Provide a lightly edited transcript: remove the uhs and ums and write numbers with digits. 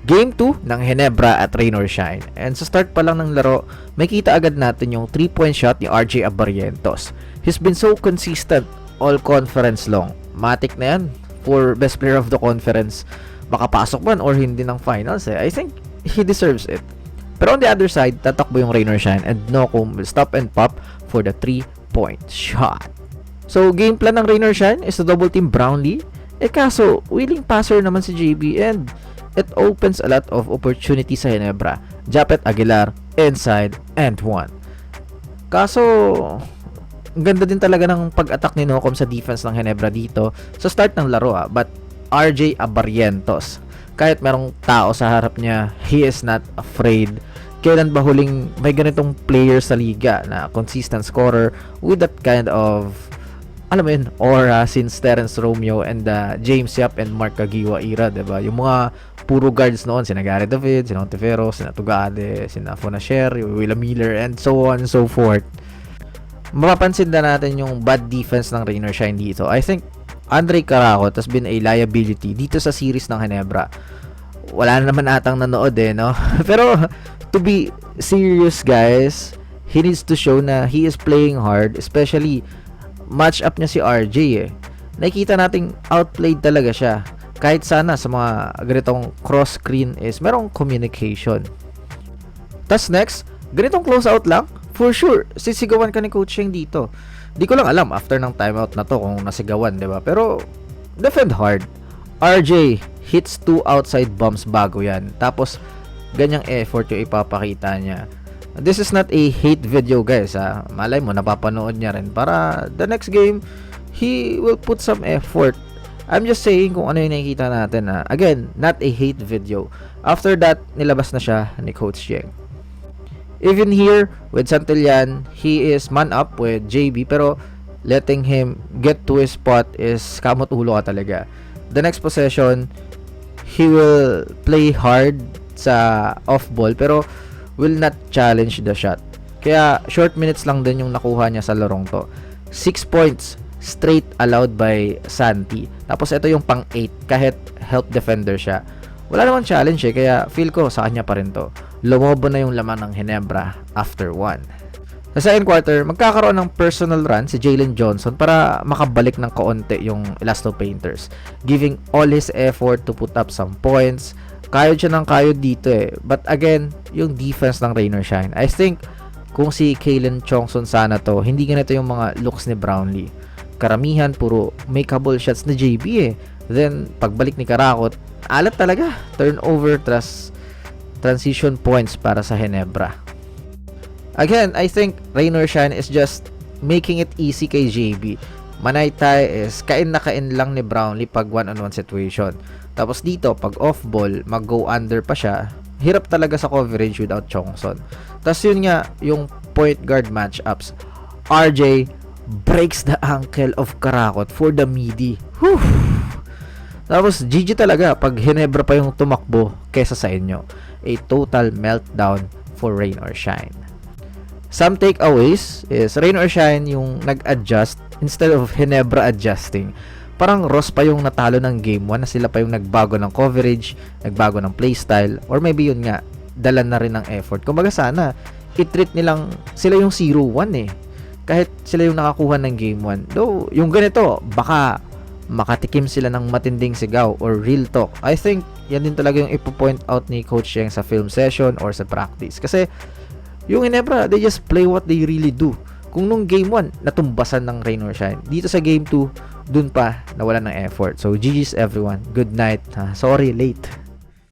Game 2 ng Ginebra at Rain or Shine. And sa start pa lang ng laro, may kita agad natin yung 3-point shot ni RJ Abarrientos. He's been so consistent all conference long. Matik na yan for best player of the conference. Makapasok man or hindi ng finals I think he deserves it. Pero on the other side, tatakbo yung Rain or Shine and Nocum will stop and pop for the 3-point shot. So game plan ng Rain or Shine is to double team Brownlee. Kaso willing passer naman si JB and it opens a lot of opportunity sa Ginebra. Japet Aguilar, inside, and one. Kaso, ganda din talaga ng pag-attack ni Nocum sa defense ng Ginebra dito sa start ng laro But RJ Abarrientos, kahit merong tao sa harap niya, he is not afraid. Kailan ba huling may ganitong player sa liga na consistent scorer with that kind of aura since Terence Romeo and James Yap and Mark Caguioa era, diba? Yung mga puro guards noon, sina Gary David, sina Ontiveros, sina Tugade, sina Fonacier, William Miller, and so on and so forth. Mapapansin na natin yung bad defense ng Rain or Shine dito. I think Andre Caracot has been a liability dito sa series ng Ginebra. Wala na naman atang nanood no? Pero to be serious guys, he needs to show na he is playing hard, especially match up niya si RJ Nakita nating outplayed talaga siya. Kahit sana sa mga ganitong cross screen is merong communication. Tas next, ganitong close out lang, for sure, sisigawan ka ni Coach Sheng dito. Di ko lang alam after ng timeout na to kung nasigawan, diba? Pero, defend hard. RJ hits 2 outside bombs bago yan. Tapos, ganyang effort yung ipapakita niya. This is not a hate video guys Malay mo napapanood niya rin para the next game he will put some effort. I'm just saying kung ano yung nakikita natin again, not a hate video. After that, nilabas na siya ni Coach Sheng. Even here with Santillan, he is man up with JB pero letting him get to his spot is kamot ulo ka talaga. The next possession, he will play hard sa off ball pero will not challenge the shot. Kaya short minutes lang din yung nakuha niya sa larong to. 6 points straight allowed by Santi. Tapos ito yung pang 8 kahit help defender siya. Wala namang challenge kaya feel ko sa kanya pa rin to. Lumobo na yung laman ng Ginebra after 1. Sa second quarter, magkakaroon ng personal run si Jalen Johnson para makabalik ng kaunti yung Elasto Painters, giving all his effort to put up some points. Kayod siya ng kayod dito But again, yung defense ng Rain or Shine. I think, kung si Kalen Chongson sana to, hindi ganito yung mga looks ni Brownlee. Karamihan, puro makeable shots na JB Then, pagbalik ni Caracot, alat talaga. Turnover, transition points para sa Ginebra. Again, I think Rain or Shine is just making it easy kay JB. Manaytay is kain na kain lang ni Brownlee pag one-on-one situation. Tapos dito, pag off-ball, mag-go under pa siya, hirap talaga sa coverage without Chongson. Tapos yun nga, yung point guard matchups. RJ breaks the ankle of Caracot for the midi. Whew! Tapos GG talaga pag Ginebra pa yung tumakbo kesa sa inyo. A total meltdown for Rain or Shine. Some takeaways is Rain or Shine yung nag-adjust instead of Ginebra adjusting. Parang Ross pa yung natalo ng game 1 na sila pa yung nagbago ng coverage, nagbago ng playstyle, or maybe yun nga, dala na rin ng effort. Kumbaga sana, i-treat nilang sila yung 0-1 Kahit sila yung nakakuha ng game 1. Though, yung ganito, baka makatikim sila ng matinding sigaw or real talk. I think, yan din talaga yung ipo-point out ni Coach Sheng sa film session or sa practice. Kasi, yung Ginebra, they just play what they really do. Kung nung game 1, natumbasan ng Rain or Shine. Dito sa game 2, dun pa nawala ng effort. So, GG's everyone. Good night. Sorry, late.